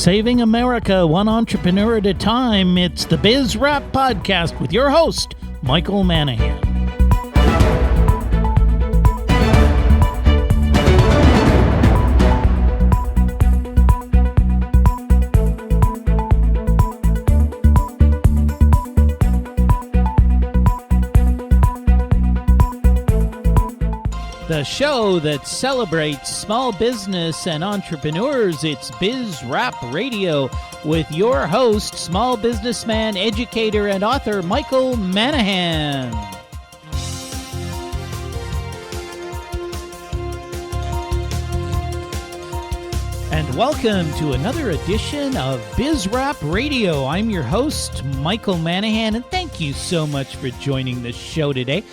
Saving America one entrepreneur at a time. It's the Biz Rap Podcast with your host, Michael Manahan. The show that celebrates small business and entrepreneurs. It's Biz Rap Radio with your host, small businessman, educator, and author, Michael Manahan. And welcome to another edition of Biz Rap Radio. I'm your host, Michael Manahan, and thank you so much for joining the show today.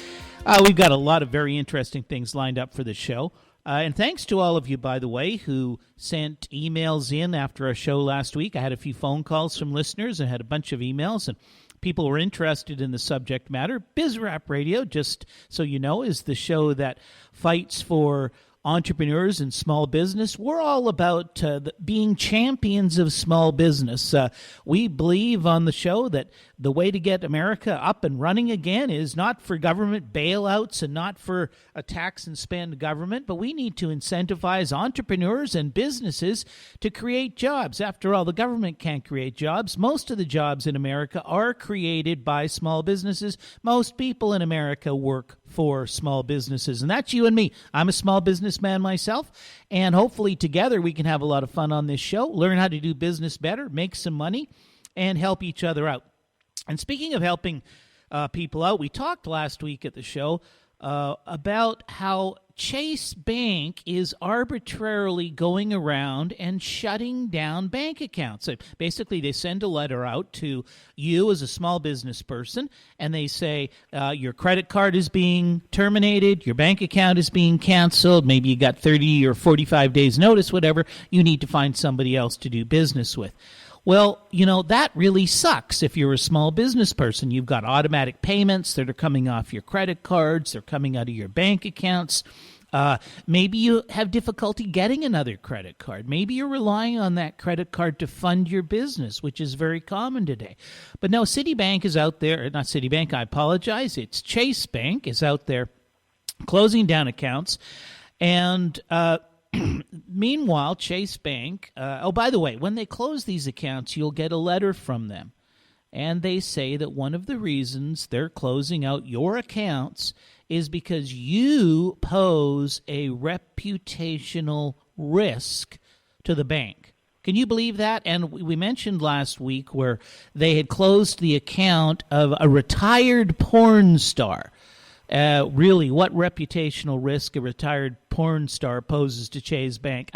We've got a lot of very interesting things lined up for the show. And thanks to all of you, by the way, who sent emails in after our show last week. I had a few phone calls from listeners and had a bunch of emails, and people were interested in the subject matter. Biz Rap Radio, just so you know, is the show that fights for entrepreneurs and small business. We're all about being champions of small business. We believe on the show that the way to get America up and running again is not for government bailouts and not for a tax and spend government, but we need to incentivize entrepreneurs and businesses to create jobs. After all, the government can't create jobs. Most of the jobs in America are created by small businesses. Most people in America work for small businesses, and that's you and me. I'm a small businessman myself, and hopefully together we can have a lot of fun on this show, learn how to do business better, make some money, and help each other out. And speaking of helping people out, we talked last week at the show about how Chase Bank is arbitrarily going around and shutting down bank accounts. So basically, they send a letter out to you as a small business person, and they say your credit card is being terminated, your bank account is being canceled, maybe you got 30 or 45 days notice, whatever, you need to find somebody else to do business with. Well, you know, that really sucks if you're a small business person. You've got automatic payments that are coming off your credit cards. They're coming out of your bank accounts. Maybe you have difficulty getting another credit card. Maybe you're relying on that credit card to fund your business, which is very common today. But no, Citibank is out there. Not Citibank, I apologize. It's Chase Bank is out there closing down accounts. And meanwhile, Chase Bank, by the way, when they close these accounts, you'll get a letter from them. And they say that one of the reasons they're closing out your accounts is because you pose a reputational risk to the bank. Can you believe that? And we mentioned last week where they had closed the account of a retired porn star. Really, what reputational risk a retired porn star poses to Chase Bank?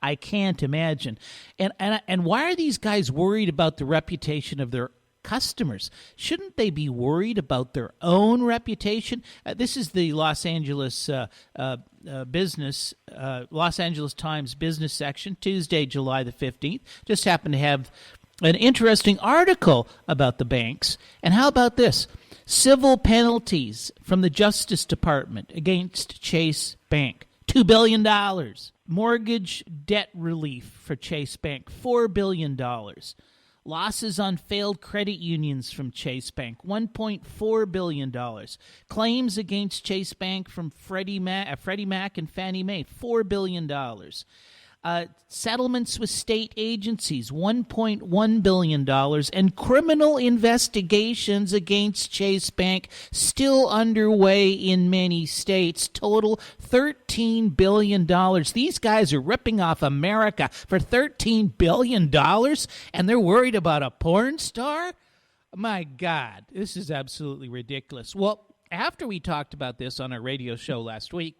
I can't imagine. And why are these guys worried about the reputation of their customers? Shouldn't they be worried about their own reputation? This is the Los Angeles Los Angeles Times business section, Tuesday, July the 15th. Just happened to have an interesting article about the banks. And how about this? Civil penalties from the Justice Department against Chase Bank, $2 billion. Mortgage debt relief for Chase Bank, $4 billion. Losses on failed credit unions from Chase Bank, $1.4 billion. Claims against Chase Bank from Freddie Mac and Fannie Mae, $4 billion. Settlements with state agencies, $1.1 billion, and criminal investigations against Chase Bank still underway in many states. Total $13 billion. These guys are ripping off America for $13 billion, and they're worried about a porn star? My God, this is absolutely ridiculous. Well, after we talked about this on our radio show last week,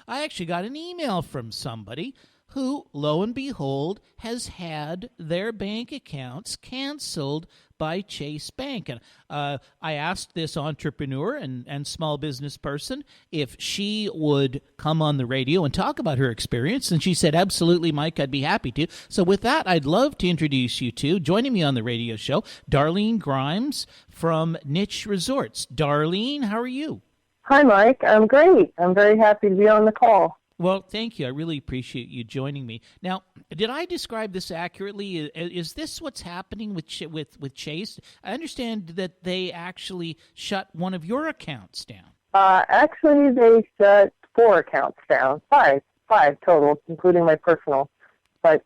I actually got an email from somebody who, lo and behold, has had their bank accounts canceled by Chase Bank. And I asked this entrepreneur and small business person if she would come on the radio and talk about her experience, and she said, absolutely, Mike, I'd be happy to. So with that, I'd love to introduce you to, joining me on the radio show, Darlene Grimes from Niche Resorts. Darlene, how are you? Hi, Mike. I'm great. I'm very happy to be on the call. Well, thank you. I really appreciate you joining me. Now, did I describe this accurately? Is this what's happening with Chase? I understand that they actually shut one of your accounts down. Actually, they shut 4 accounts down, five total, including my personal. But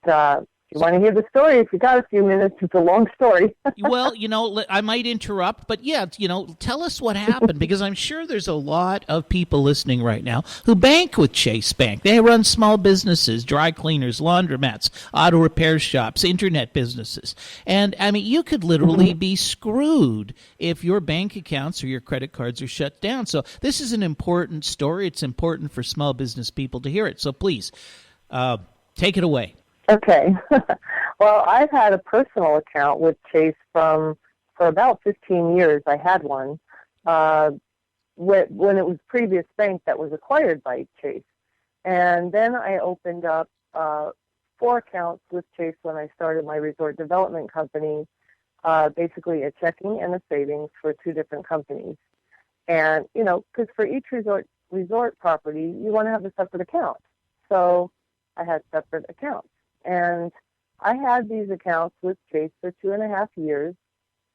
if you want to hear the story, if you got a few minutes, it's a long story. Well, I might interrupt, but yeah, tell us what happened, because I'm sure there's a lot of people listening right now who bank with Chase Bank. They run small businesses, dry cleaners, laundromats, auto repair shops, internet businesses. And, I mean, you could literally be screwed if your bank accounts or your credit cards are shut down. So this is an important story. It's important for small business people to hear it. So please, take it away. Okay. Well, I've had a personal account with Chase for about 15 years. I had one when it was previous bank that was acquired by Chase. And then I opened up 4 accounts with Chase when I started my resort development company, basically a checking and a savings for 2 different companies. And, because for each resort property, you want to have a separate account. So I had separate accounts. And I had these accounts with Chase for 2.5 years,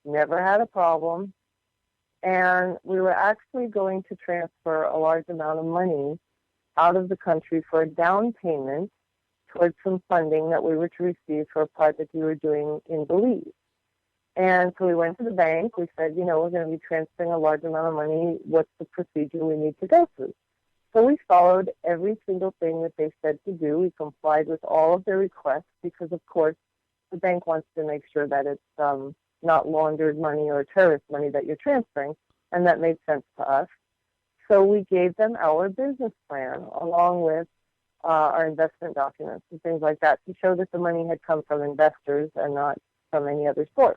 never had a problem. And we were actually going to transfer a large amount of money out of the country for a down payment towards some funding that we were to receive for a project we were doing in Belize. And so we went to the bank. We said, we're going to be transferring a large amount of money. What's the procedure we need to go through? So we followed every single thing that they said to do. We complied with all of their requests because, of course, the bank wants to make sure that it's not laundered money or terrorist money that you're transferring, and that made sense to us. So we gave them our business plan along with our investment documents and things like that to show that the money had come from investors and not from any other source.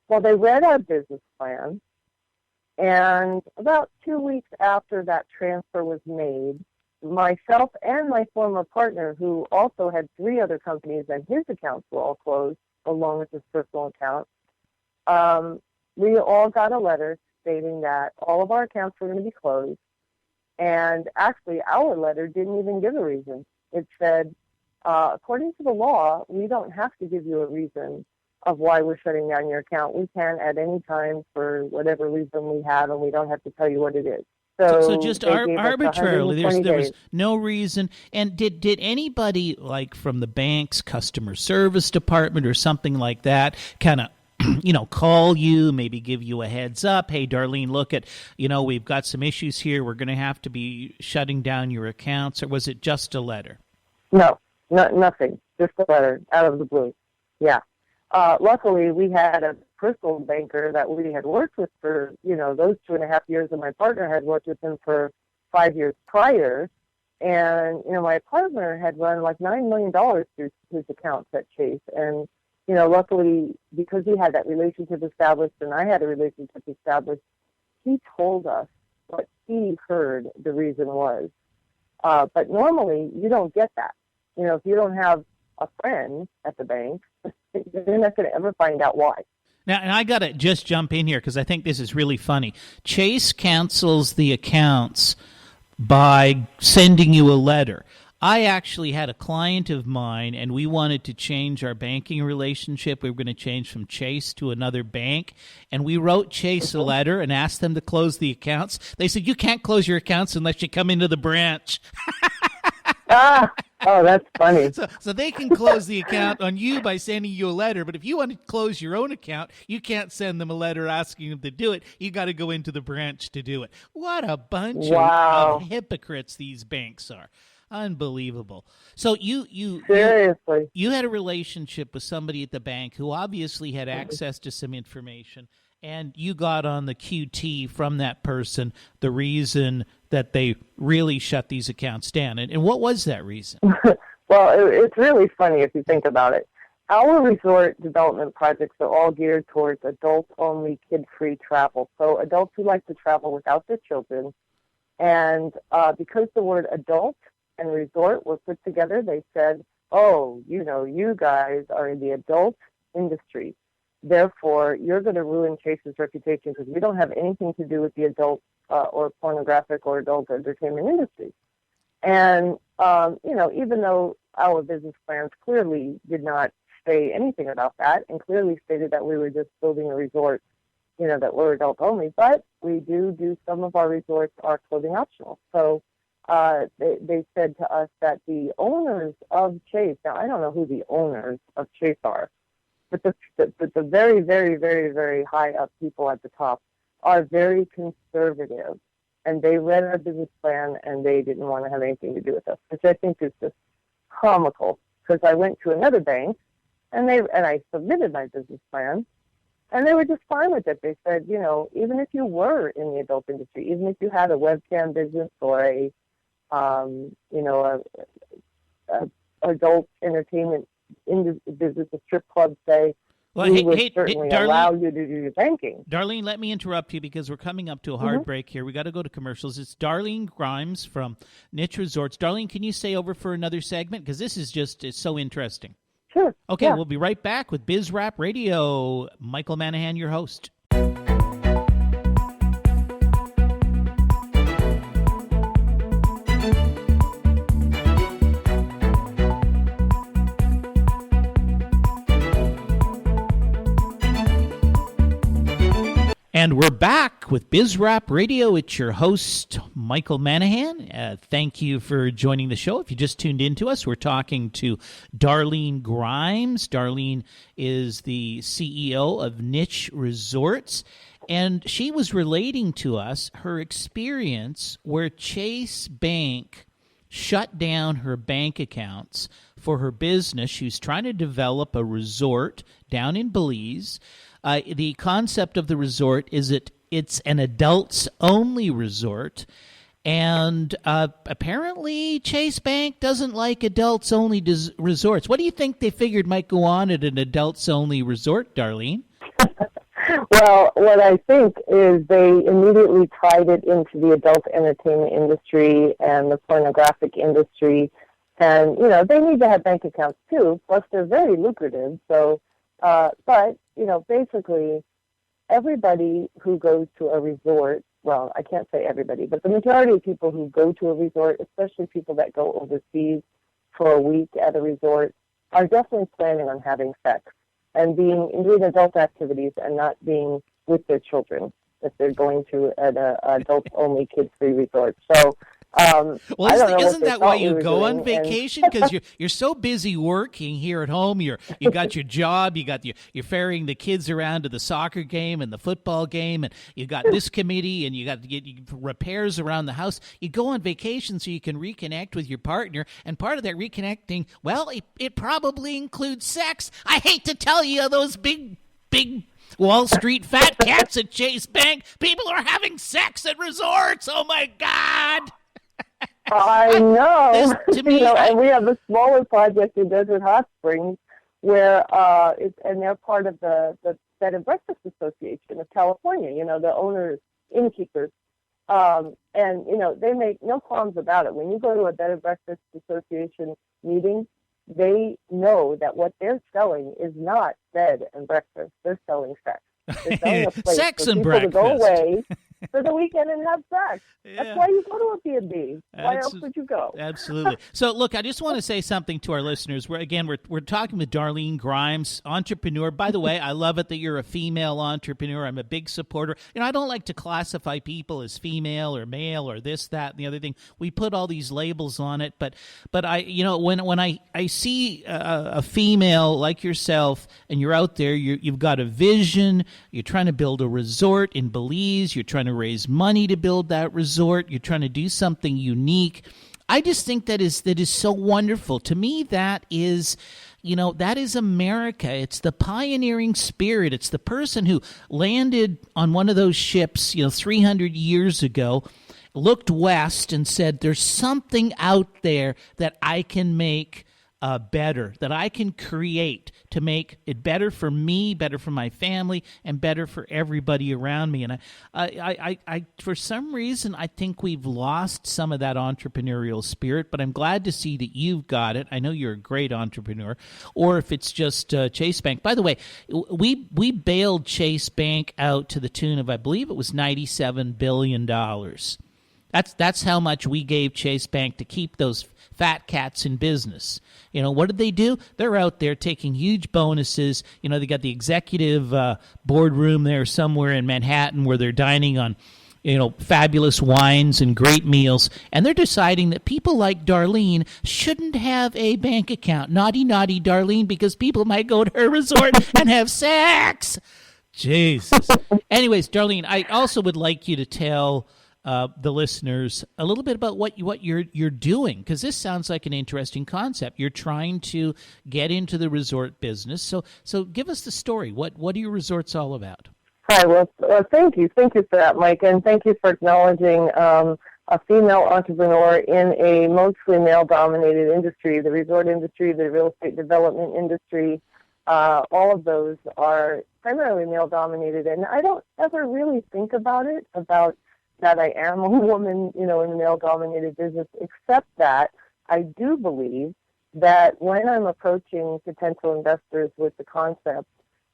Well, they read our business plan. And about 2 weeks after that transfer was made, myself and my former partner, who also had 3 other companies and his accounts were all closed, along with his personal account, we all got a letter stating that all of our accounts were going to be closed. And actually, our letter didn't even give a reason. It said, according to the law, we don't have to give you a reason of why we're shutting down your account. We can at any time for whatever reason we have, and we don't have to tell you what it is. So just arbitrarily, there was no reason. And did anybody, like from the bank's customer service department or something like that, kind of call you, maybe give you a heads up? Hey, Darlene, look at, we've got some issues here. We're going to have to be shutting down your accounts. Or was it just a letter? No, nothing. Just a letter out of the blue. Yeah. Luckily, we had a personal banker that we had worked with for, those 2.5 years, and my partner had worked with him for 5 years prior. And, my partner had run like $9 million through his accounts at Chase. And, luckily, because we had that relationship established and I had a relationship established, he told us what he heard the reason was. But normally, you don't get that. If you don't have a friend at the bank, you're not going to ever find out why. Now, and I got to just jump in here because I think this is really funny. Chase cancels the accounts by sending you a letter. I actually had a client of mine, and we wanted to change our banking relationship. We were going to change from Chase to another bank, and we wrote Chase a letter and asked them to close the accounts. They said, you can't close your accounts unless you come into the branch. Oh, that's funny. So they can close the account on you by sending you a letter, but if you want to close your own account, you can't send them a letter asking them to do it. You got to go into the branch to do it. What a bunch of hypocrites these banks are. Unbelievable. So seriously, you had a relationship with somebody at the bank who obviously had access to some information, and you got on the QT from that person the reason that they really shut these accounts down. And what was that reason? Well, it's really funny if you think about it. Our resort development projects are all geared towards adult-only, kid-free travel. So adults who like to travel without their children. And because the word adult and resort were put together, they said, oh, you guys are in the adult industry. Therefore, you're going to ruin Chase's reputation because we don't have anything to do with the adult or pornographic or adult entertainment industry. And, even though our business plans clearly did not say anything about that and clearly stated that we were just building a resort, that were adult only, but we do some of our resorts are clothing optional. So they said to us that the owners of Chase, now I don't know who the owners of Chase are, but the very, very, very, very high up people at the top are very conservative. And they read our business plan and they didn't want to have anything to do with us, which I think is just comical, because I went to another bank and I submitted my business plan. And they were just fine with it. They said, even if you were in the adult industry, even if you had a webcam business or a adult entertainment business, a strip club, say, we would certainly allow you to do your banking. Darlene, let me interrupt you because we're coming up to a hard break here. We got to go to commercials. It's Darlene Grimes from Niche Resorts. Darlene, can you stay over for another segment? Because this is it's so interesting. Sure. Okay, yeah. We'll be right back with Biz Rap Radio. Michael Manahan, your host. And we're back with Biz Rap Radio. It's your host, Michael Manahan. Thank you for joining the show. If you just tuned into us, we're talking to Darlene Grimes. Darlene is the CEO of Niche Resorts, and she was relating to us her experience where Chase Bank shut down her bank accounts for her business. She was trying to develop a resort down in Belize. The concept of the resort is it's an adults-only resort, and apparently Chase Bank doesn't like adults-only resorts. What do you think they figured might go on at an adults-only resort, Darlene? Well, what I think is they immediately tied it into the adult entertainment industry and the pornographic industry, and, they need to have bank accounts too, plus they're very lucrative, so... But, basically, everybody who goes to a resort, well, I can't say everybody, but the majority of people who go to a resort, especially people that go overseas for a week at a resort, are definitely planning on having sex and doing adult activities and not being with their children if they're going to an adult-only kid-free resort. So... isn't that why you go on vacation? Because you're so busy working here at home. You got your job. You're ferrying the kids around to the soccer game and the football game, and you got this committee, and you got repairs around the house. You go on vacation so you can reconnect with your partner, and part of that reconnecting, well, it probably includes sex. I hate to tell you, those big Wall Street fat cats at Chase Bank, people are having sex at resorts. Oh my God. I know. And we have a smaller project in Desert Hot Springs where and they're part of the Bed and Breakfast Association of California, the owners, innkeepers. And, they make no qualms about it. When you go to a Bed and Breakfast Association meeting, they know that what they're selling is not bed and breakfast. They're selling sex. They're selling a place sex for and people breakfast. to go away for the weekend and have sex. Yeah. That's why you go to a B&B. Why else would you go? Absolutely. So, look, I just want to say something to our listeners. We're talking with Darlene Grimes, entrepreneur. By the way, I love it that you're a female entrepreneur. I'm a big supporter. I don't like to classify people as female or male or this, that, and the other thing. We put all these labels on it, but I, when I see a female like yourself and you're out there, you've got a vision. You're trying to build a resort in Belize. You're trying to raise money to build that resort. You're trying to do something unique. I just think that is so wonderful. To me, that is America. It's the pioneering spirit. It's the person who landed on one of those ships, 300 years ago, looked west and said, there's something out there that I can make better, that I can create to make it better for me, better for my family, and better for everybody around me. And I for some reason, I think we've lost some of that entrepreneurial spirit, but I'm glad to see that you've got it. I know you're a great entrepreneur. Or if it's just Chase Bank. By the way, we bailed Chase Bank out to the tune of, I believe it was $97 billion. That's how much we gave Chase Bank to keep those fat cats in business. What did they do? They're out there taking huge bonuses. They got the executive boardroom there somewhere in Manhattan where they're dining on, fabulous wines and great meals. And they're deciding that people like Darlene shouldn't have a bank account. Naughty, naughty Darlene, because people might go to her resort and have sex. Jesus. Anyways, Darlene, I also would like you to tell the listeners a little bit about what you're doing, because this sounds like an interesting concept. You're trying to get into the resort business. So give us the story. What are your resorts all about? Hi. Well, thank you for that, Mike, and thank you for acknowledging a female entrepreneur in a mostly male-dominated industry. The resort industry, the real estate development industry, all of those are primarily male-dominated, and I don't ever really think about that I am a woman, in a male-dominated business, except that I do believe that when I'm approaching potential investors with the concept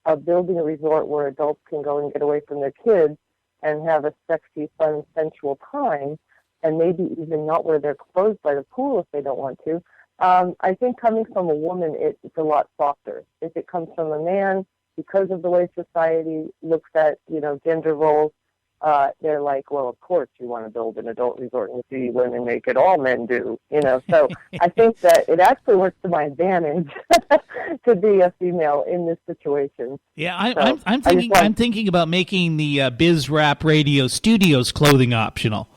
of building a resort where adults can go and get away from their kids and have a sexy, fun, sensual time, and maybe even not wear their clothes by the pool if they don't want to, I think coming from a woman, it's a lot softer. If it comes from a man, because of the way society looks at, gender roles, they're like, well, of course you want to build an adult resort and see women make it. All men do, So I think that it actually works to my advantage to be a female in this situation. Yeah, I'm thinking about making the Biz Rap Radio Studios clothing optional.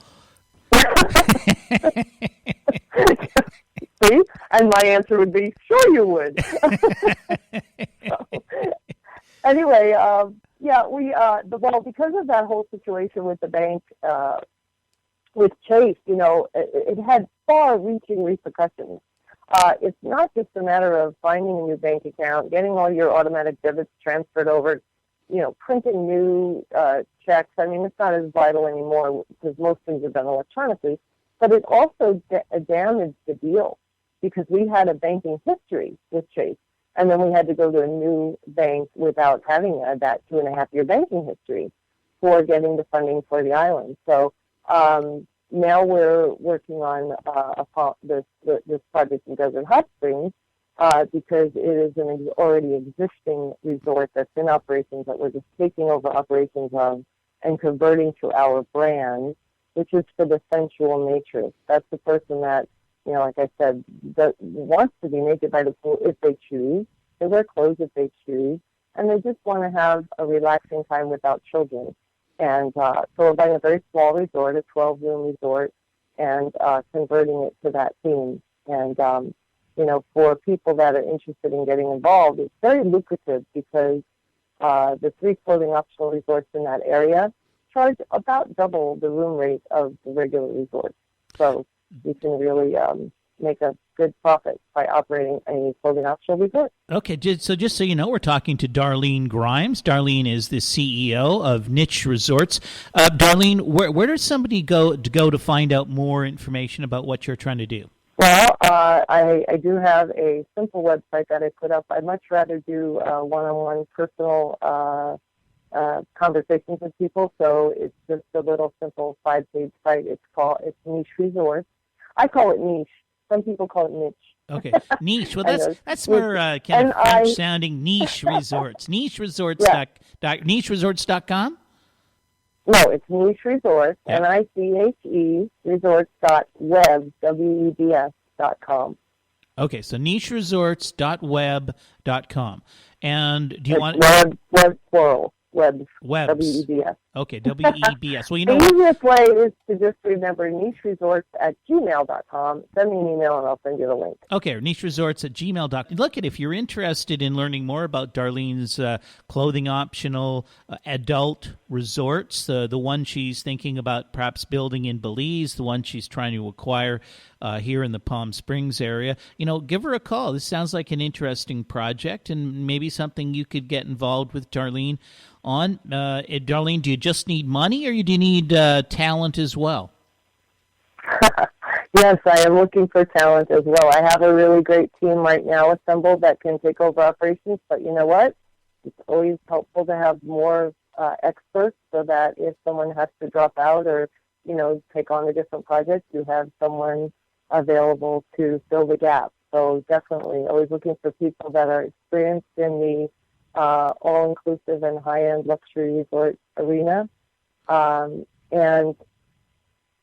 See? And my answer would be, sure you would. Anyway, because of that whole situation with the bank, with Chase, it had far-reaching repercussions. It's not just a matter of finding a new bank account, getting all your automatic debits transferred over, printing new checks. I mean, it's not as vital anymore because most things are done electronically. But it also damaged the deal because we had a banking history with Chase. And then we had to go to a new bank without having that 2.5-year banking history for getting the funding for the island. So now we're working on this project in Desert Hot Springs because it is an already existing resort that's in operations that we're just taking over operations of and converting to our brand, which is for the sensual nature. That's the person that, like I said, that wants to be naked by the pool if they choose. They wear clothes if they choose. And they just want to have a relaxing time without children. And so we're buying a very small resort, a 12-room resort, and converting it to that theme. And, for people that are interested in getting involved, it's very lucrative because the 3 clothing optional resorts in that area charge about double the room rate of the regular resorts. So you can really make a good profit by operating a clothing optional resort. Okay, so just so you know, we're talking to Darlene Grimes. Darlene is the CEO of Niche Resorts. Darlene, where does somebody go to find out more information about what you're trying to do? Well, I do have a simple website that I put up. I'd much rather do one-on-one personal conversations with people, so it's just a little simple 5-page site. It's Niche Resorts. I call it niche. Some people call it niche. Okay, niche. Well, that's more kind of French sounding. Niche Resorts. Niche Resorts. Yeah. NicheResorts.com? No, it's Niche Resorts. Yeah. NICHE Resorts.web WEBS.com. Okay, so nicheresorts.web.com. And do you want web plural? Webs. WEBS. Okay, WEBS. Well, the easiest way is to just remember nicheresorts@gmail.com. Send me an email and I'll send you the link. Okay, nicheresorts@gmail.com. Look, if you're interested in learning more about Darlene's clothing optional adult resorts, the one she's thinking about perhaps building in Belize, the one she's trying to acquire here in the Palm Springs area, give her a call. This sounds like an interesting project and maybe something you could get involved with Darlene on. Darlene, do you just need money or do you need talent as well? Yes, I am looking for talent as well. I have a really great team right now assembled that can take over operations, but you know what? It's always helpful to have more experts so that if someone has to drop out or, take on a different project, you have someone available to fill the gap. So definitely always looking for people that are experienced in the all-inclusive and high-end luxury resort arena. And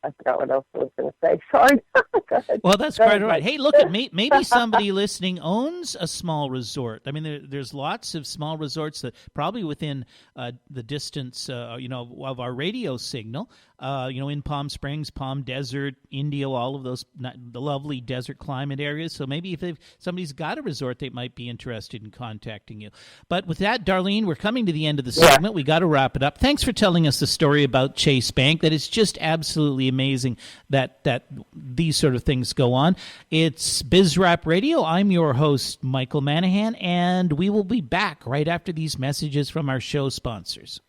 I forgot what else I was going to say. Sorry. Go ahead. Well, that's quite all right. Hey, look, maybe somebody listening owns a small resort. I mean, there's lots of small resorts that probably within the distance, of our radio signal. In Palm Springs, Palm Desert, Indio, all of those the lovely desert climate areas. So maybe if somebody's got a resort, they might be interested in contacting you. But with that, Darlene, we're coming to the end of the segment. We got to wrap it up. Thanks for telling us the story about Chase Bank. That is just absolutely amazing that these sort of things go on. It's BizRap Radio. I'm your host, Michael Manahan, and we will be back right after these messages from our show sponsors.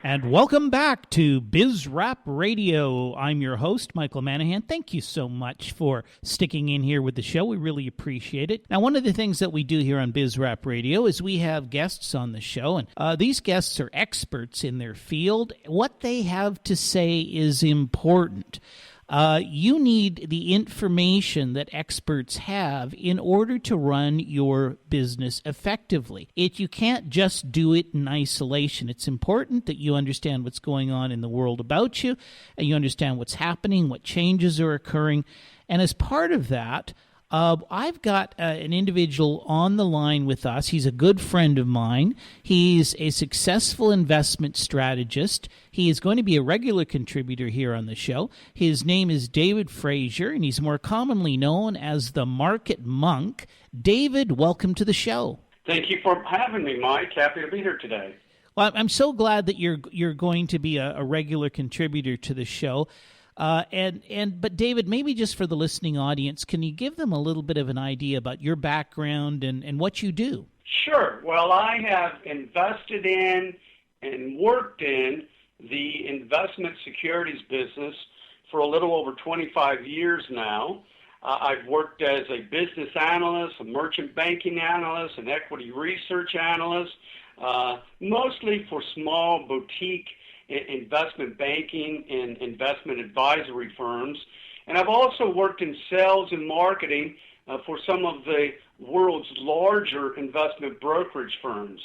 And welcome back to BizRap Radio. I'm your host, Michael Manahan. Thank you so much for sticking in here with the show. We really appreciate it. Now, one of the things that we do here on BizRap Radio is we have guests on the show, and these guests are experts in their field. What they have to say is important. You need the information that experts have in order to run your business effectively. You can't just do it in isolation. It's important that you understand what's going on in the world about you, and you understand what's happening, what changes are occurring. And as part of that, I've got an individual on the line with us. He's a good friend of mine. He's a successful investment strategist. He is going to be a regular contributor here on the show. His name is David Fraser, and he's more commonly known as the Market Monk. David, welcome to the show. Thank you for having me, Mike. Happy to be here today. Well, I'm so glad that you're going to be a regular contributor to the show. But David, maybe just for the listening audience, can you give them a little bit of an idea about your background and what you do? Sure. Well, I have invested in and worked in the investment securities business for a little over 25 years now. I've worked as a business analyst, a merchant banking analyst, an equity research analyst, mostly for small boutique investment banking and investment advisory firms. And I've also worked in sales and marketing for some of the world's larger investment brokerage firms.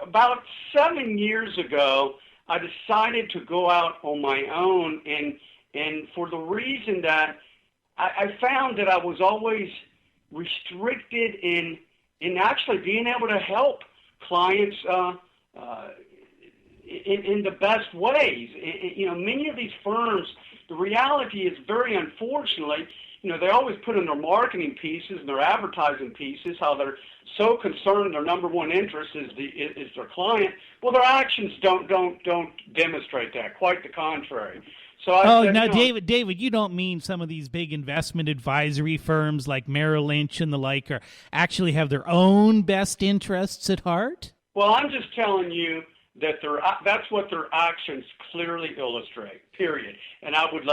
About 7 years ago, I decided to go out on my own, and for the reason that I found that I was always restricted in actually being able to help clients in the best ways. Many of these firms, the reality is very unfortunately, they always put in their marketing pieces and their advertising pieces how they're so concerned their number one interest is their client. Well, their actions don't demonstrate that. Quite the contrary. So David, you don't mean some of these big investment advisory firms like Merrill Lynch and the like actually have their own best interests at heart? Well, I'm just telling you that that's what their actions clearly illustrate. Period. And I would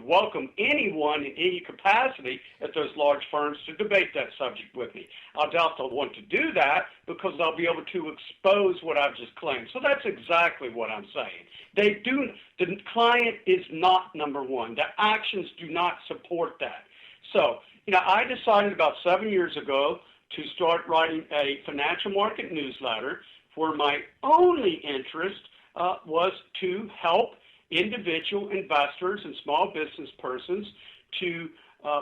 welcome anyone in any capacity at those large firms to debate that subject with me. I doubt they'll want to do that because they'll be able to expose what I've just claimed. So that's exactly what I'm saying. The client is not number one. The actions do not support that. So, I decided about 7 years ago to start writing a financial market newsletter where my only interest was to help individual investors and small business persons to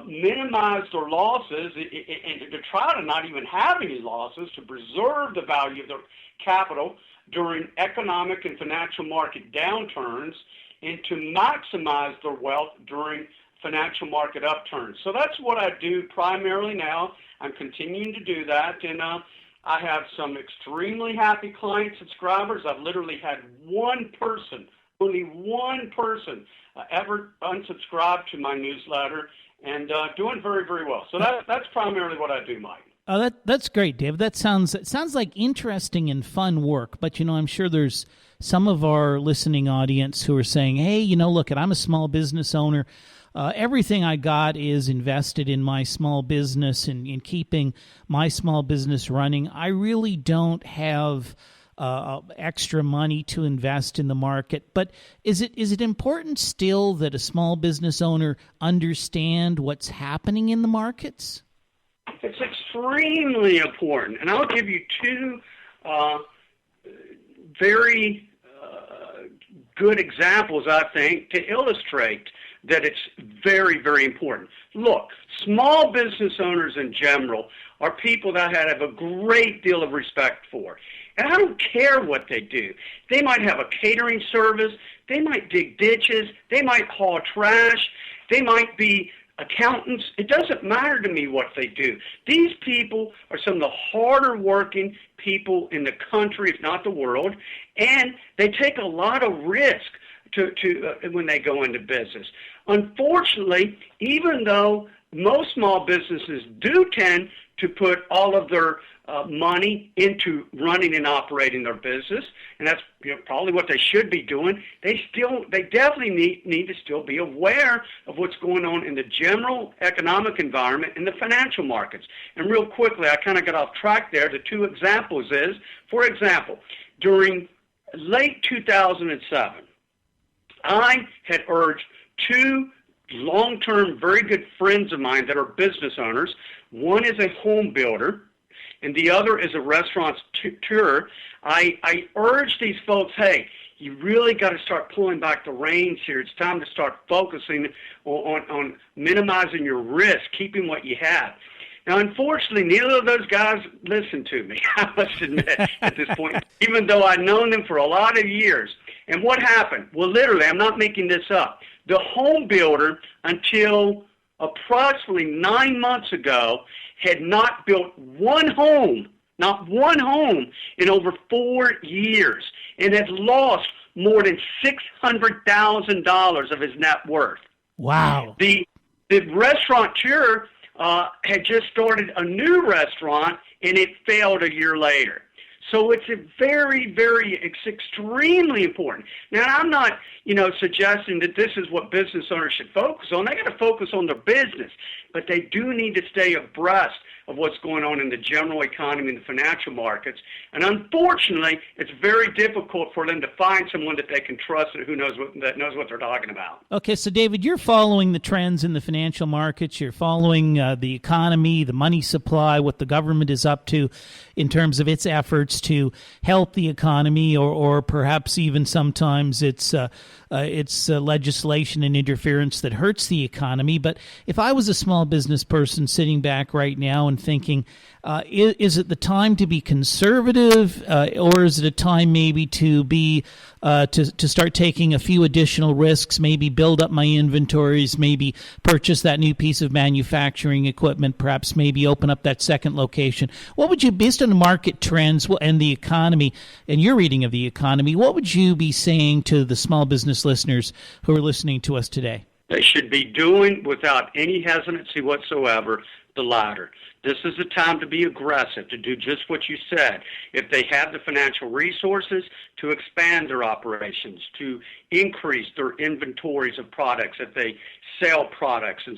minimize their losses and to try to not even have any losses, to preserve the value of their capital during economic and financial market downturns, and to maximize their wealth during financial market upturns. So that's what I do primarily now. I'm continuing to do that, and I have some extremely happy client subscribers. I've literally had only one person ever unsubscribe to my newsletter, and doing very, very well. So that's primarily what I do, Mike. Oh, that's great, David. It sounds like interesting and fun work. But I'm sure there's some of our listening audience who are saying, "Hey, look, I'm a small business owner. Everything I got is invested in my small business and in keeping my small business running. I really don't have extra money to invest in the market." But is it important still that a small business owner understand what's happening in the markets? It's extremely important, and I'll give you two very good examples, I think, to illustrate that it's very, very important. Look, small business owners in general are people that I have a great deal of respect for. And I don't care what they do. They might have a catering service. They might dig ditches. They might haul trash. They might be accountants. It doesn't matter to me what they do. These people are some of the harder working people in the country, if not the world, and they take a lot of risk when they go into business. Unfortunately, even though most small businesses do tend to put all of their money into running and operating their business, and that's probably what they should be doing, they definitely need to still be aware of what's going on in the general economic environment and the financial markets. And real quickly, I kind of got off track there. The two examples is, for example, during late 2007, I had urged two long-term, very good friends of mine that are business owners. One is a home builder, and the other is a restaurateur. I urge these folks, hey, you really got to start pulling back the reins here. It's time to start focusing on minimizing your risk, keeping what you have. Now, unfortunately, neither of those guys listened to me, I must admit, at this point, even though I'd known them for a lot of years. And what happened? Well, literally, I'm not making this up. The home builder, until approximately 9 months ago, had not built not one home in over 4 years, and had lost more than $600,000 of his net worth. Wow. The restaurateur had just started a new restaurant, and it failed a year later. So it's it's extremely important. Now, I'm not, suggesting that this is what business owners should focus on. They got to focus on their business, but they do need to stay abreast of what's going on in the general economy and the financial markets. And unfortunately, it's very difficult for them to find someone that they can trust and who knows what they're talking about. Okay, so David, you're following the trends in the financial markets. You're following the economy, the money supply, what the government is up to in terms of its efforts to help the economy, or perhaps even sometimes it's legislation and interference that hurts the economy. But if I was a small business person sitting back right now and thinking, is it the time to be conservative, or is it a time maybe to be to start taking a few additional risks, maybe build up my inventories, maybe purchase that new piece of manufacturing equipment, perhaps maybe open up that second location? What would you, based on the market trends and the economy and your reading of the economy, what would you be saying to the small business listeners who are listening to us today? They should be doing, without any hesitancy whatsoever, the latter. This is the time to be aggressive, to do just what you said. If they have the financial resources, to expand their operations, to increase their inventories of products, if they sell products to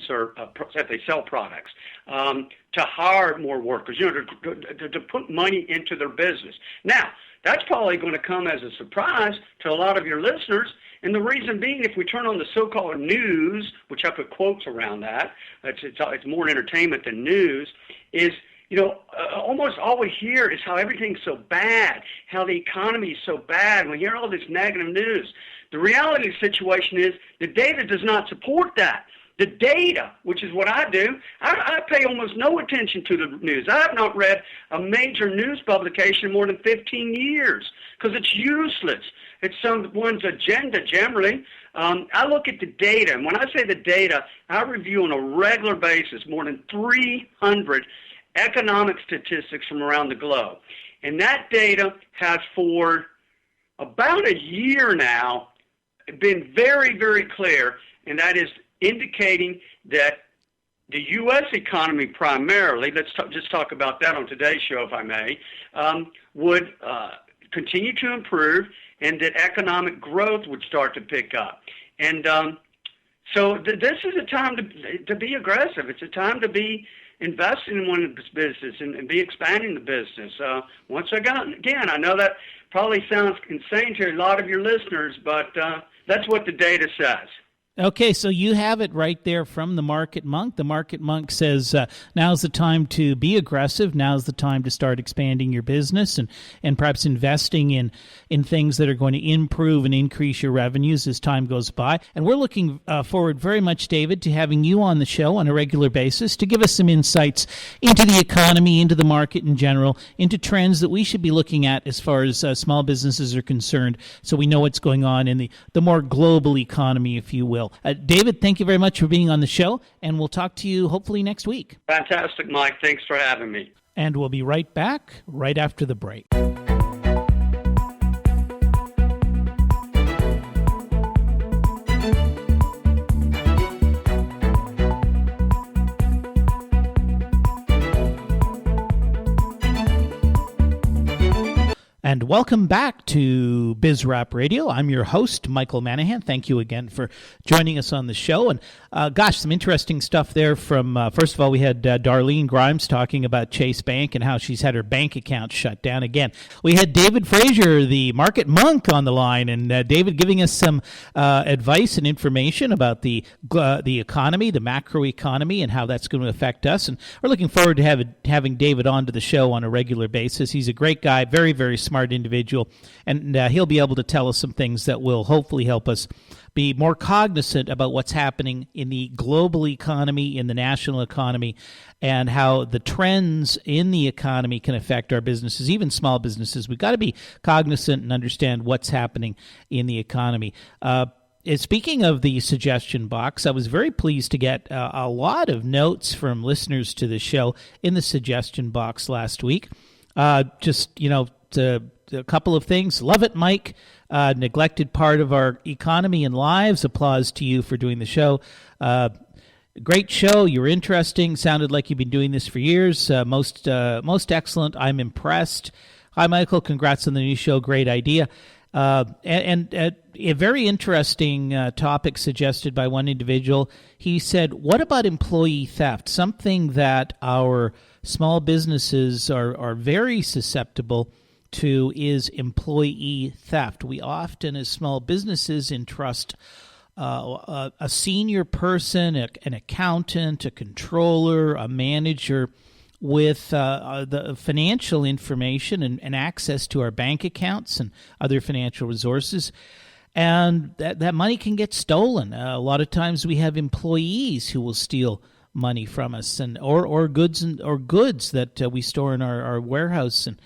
hire more workers, to put money into their business. Now, that's probably going to come as a surprise to a lot of your listeners. And the reason being, if we turn on the so-called news, which I put quotes around that, it's more entertainment than news, is, almost all we hear is how everything's so bad, how the economy is so bad. We hear all this negative news. The reality of the situation is the data does not support that. The data, which is what I do, I pay almost no attention to the news. I have not read a major news publication in more than 15 years because it's useless. It's someone's agenda generally. I look at the data, and when I say the data, I review on a regular basis more than 300 economic statistics from around the globe. And that data has, for about a year now, been very, very clear, and that is indicating that the U.S. economy primarily, let's just talk about that on today's show, if I may, would continue to improve, and that economic growth would start to pick up. And so this is a time to be aggressive. It's a time to be investing in one of this business and be expanding the business. Once again, I know that probably sounds insane to a lot of your listeners, but that's what the data says. Okay, so you have it right there from the Market Monk. The Market Monk says now's the time to be aggressive. Now's the time to start expanding your business and perhaps investing in things that are going to improve and increase your revenues as time goes by. And we're looking forward very much, David, to having you on the show on a regular basis to give us some insights into the economy, into the market in general, into trends that we should be looking at as far as small businesses are concerned, so we know what's going on in the more global economy, if you will. David, thank you very much for being on the show, and we'll talk to you hopefully next week. Fantastic, Mike. Thanks for having me. And we'll be right back right after the break. And welcome back to Biz Rap Radio. I'm your host, Michael Manahan. Thank you again for joining us on the show. And some interesting stuff there from, first of all, we had Darlene Grimes talking about Chase Bank and how she's had her bank account shut down again. We had David Fraser, the Market Monk, on the line, and David giving us some advice and information about the economy, the macro economy, and how that's going to affect us. And we're looking forward to having David on to the show on a regular basis. He's a great guy, very, very smart individual, and he'll be able to tell us some things that will hopefully help us be more cognizant about what's happening in the global economy, in the national economy, and how the trends in the economy can affect our businesses, even small businesses. We've got to be cognizant and understand what's happening in the economy. Speaking of the suggestion box, I was very pleased to get a lot of notes from listeners to the show in the suggestion box last week. A couple of things. Love it, Mike. Neglected part of our economy and lives. Applause to you for doing the show. Great show. You were interesting. Sounded like you've been doing this for years. Most excellent. I'm impressed. Hi, Michael. Congrats on the new show. Great idea. And a very interesting topic suggested by one individual. He said, what about employee theft? Something that our small businesses are very susceptible to is employee theft. We often, as small businesses, entrust a senior person, an accountant, a controller, a manager with the financial information and access to our bank accounts and other financial resources. And that money can get stolen. A lot of times we have employees who will steal money from us, and or goods that we store in our warehouse, and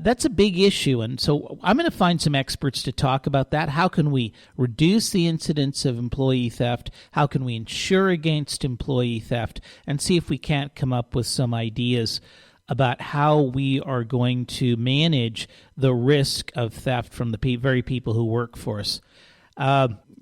that's a big issue. And so I'm going to find some experts to talk about that. How can we reduce the incidence of employee theft? How can we insure against employee theft? And see if we can't come up with some ideas about how we are going to manage the risk of theft from the very people who work for us.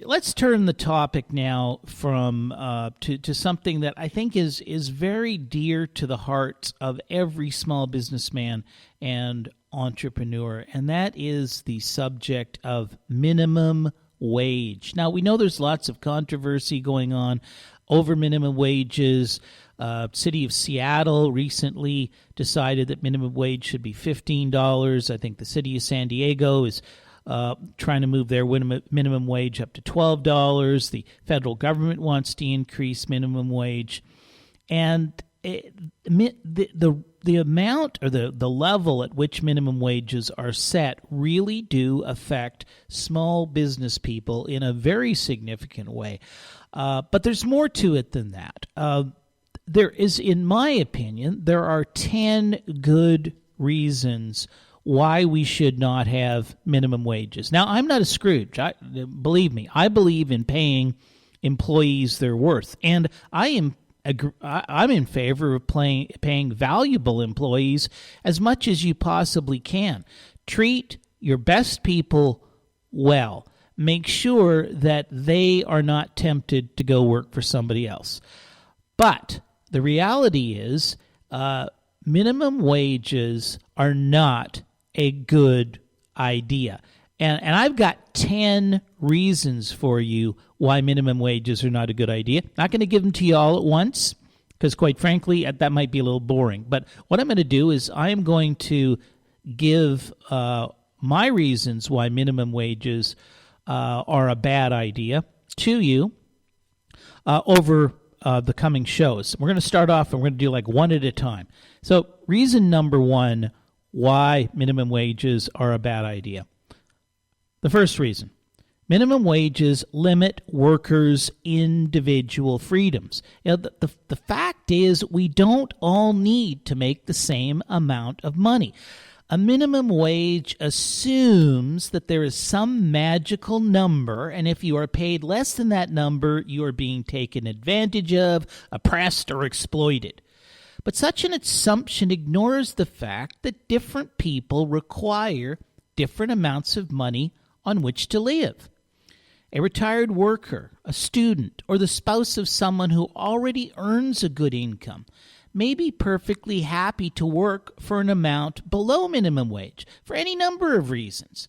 Let's turn the topic now from to something that I think is very dear to the hearts of every small businessman and entrepreneur, and that is the subject of minimum wage. Now, we know there's lots of controversy going on over minimum wages. City of Seattle recently decided that minimum wage should be $15. I think the city of San Diego is trying to move their minimum wage up to $12. The federal government wants to increase minimum wage. And the amount or the level at which minimum wages are set really do affect small business people in a very significant way. But there's more to it than that. There is, in my opinion, there are 10 good reasons why we should not have minimum wages. Now, I'm not a Scrooge. Believe me, I believe in paying employees their worth, and I'm in favor of paying valuable employees as much as you possibly can. Treat your best people well. Make sure that they are not tempted to go work for somebody else. But the reality is minimum wages are not a good idea. And I've got 10 reasons for you why minimum wages are not a good idea. Not going to give them to you all at once, because quite frankly, that might be a little boring. But what I'm going to do is I am going to give my reasons why minimum wages are a bad idea to you over the coming shows. We're going to start off and we're going to do like one at a time. So reason number one why minimum wages are a bad idea. The first reason, minimum wages limit workers' individual freedoms. You know, the fact is we don't all need to make the same amount of money. A minimum wage assumes that there is some magical number, and if you are paid less than that number, you are being taken advantage of, oppressed, or exploited. But such an assumption ignores the fact that different people require different amounts of money on which to live. A retired worker, a student, or the spouse of someone who already earns a good income may be perfectly happy to work for an amount below minimum wage for any number of reasons.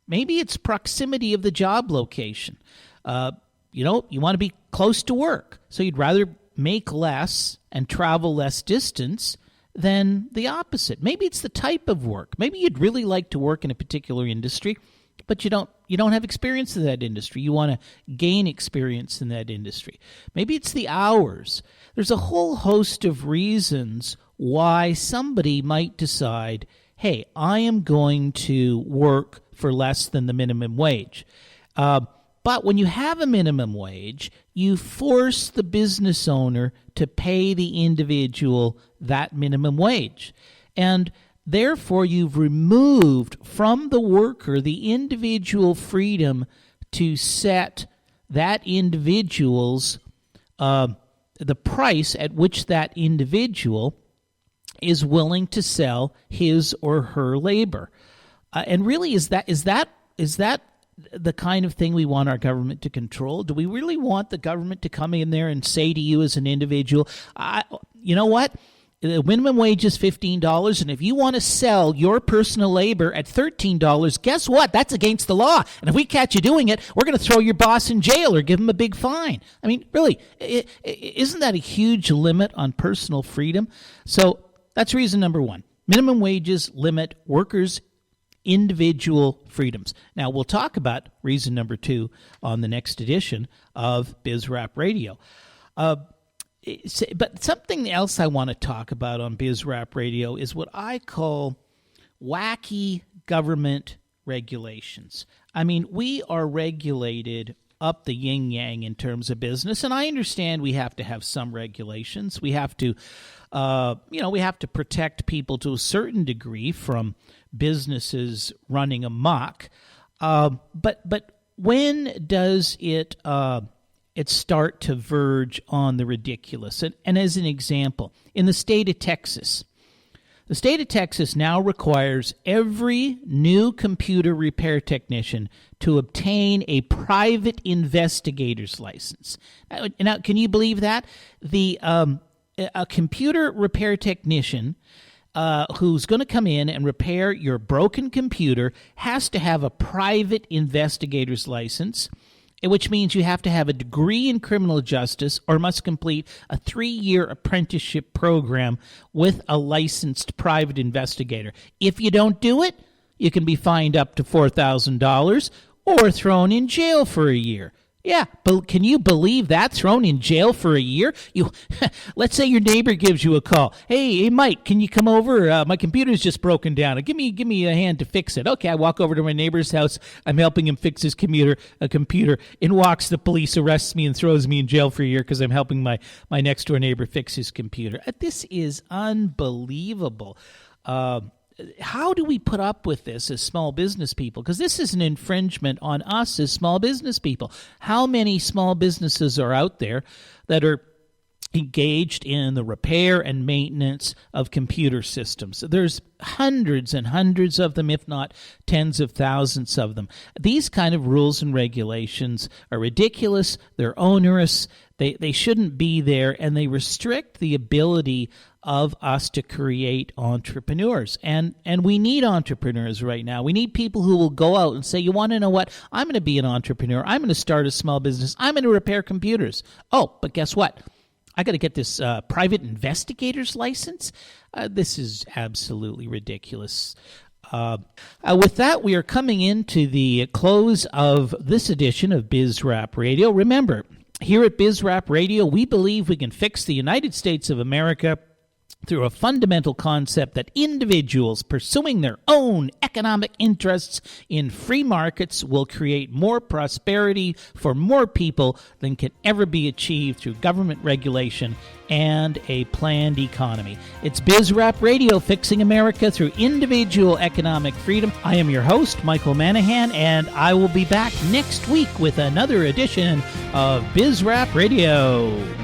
Maybe it's proximity of the job location. You want to be close to work, so you'd rather make less and travel less distance than the opposite. Maybe it's the type of work. Maybe you'd really like to work in a particular industry, but you don't have experience in that industry. You want to gain experience in that industry. Maybe it's the hours. There's a whole host of reasons why somebody might decide, hey, I am going to work for less than the minimum wage. But when you have a minimum wage, you force the business owner to pay the individual that minimum wage. And therefore, you've removed from the worker the individual freedom to set that individual's the price at which that individual is willing to sell his or her labor. And really, is that the kind of thing we want our government to control? Do we really want the government to come in there and say to you as an individual, you know what? The minimum wage is $15, and if you want to sell your personal labor at $13, guess what? That's against the law. And if we catch you doing it, we're going to throw your boss in jail or give him a big fine. I mean, really, isn't that a huge limit on personal freedom? So that's reason number one. Minimum wages limit workers' individual freedoms. Now, we'll talk about reason number two on the next edition of BizRap Radio. But something else I want to talk about on BizRap Radio is what I call wacky government regulations. I mean, we are regulated up the yin-yang in terms of business, and I understand we have to have some regulations. We have to, we have to protect people to a certain degree from businesses running amok. But when does it start to verge on the ridiculous? And as an example, in the state of Texas now requires every new computer repair technician to obtain a private investigator's license. Now, can you believe that? A computer repair technician who's going to come in and repair your broken computer has to have a private investigator's license, which means you have to have a degree in criminal justice or must complete a 3-year apprenticeship program with a licensed private investigator. If you don't do it, you can be fined up to $4,000 or thrown in jail for a year. Yeah, but can you believe that? Thrown in jail for a year? Let's say your neighbor gives you a call. Hey, Mike, can you come over? My computer's just broken down. Give me a hand to fix it. Okay, I walk over to my neighbor's house. I'm helping him fix his computer. In walks the police, arrests me, and throws me in jail for a year because I'm helping my next door neighbor fix his computer. This is unbelievable. How do we put up with this as small business people? Because this is an infringement on us as small business people. How many small businesses are out there that are engaged in the repair and maintenance of computer systems. There's hundreds and hundreds of them, if not tens of thousands of them. These kind of rules and regulations are ridiculous, they're onerous, they shouldn't be there, and they restrict the ability of us to create entrepreneurs. And we need entrepreneurs right now. We need people who will go out and say, you want to know what? I'm going to be an entrepreneur. I'm going to start a small business. I'm going to repair computers. Oh, but guess what? I got to get this private investigator's license. This is absolutely ridiculous. With that, we are coming into the close of this edition of BizRap Radio. Remember, here at BizRap Radio, we believe we can fix the United States of America through a fundamental concept that individuals pursuing their own economic interests in free markets will create more prosperity for more people than can ever be achieved through government regulation and a planned economy. It's BizRap Radio, fixing America through individual economic freedom. I am your host, Michael Manahan, and I will be back next week with another edition of BizRap Radio.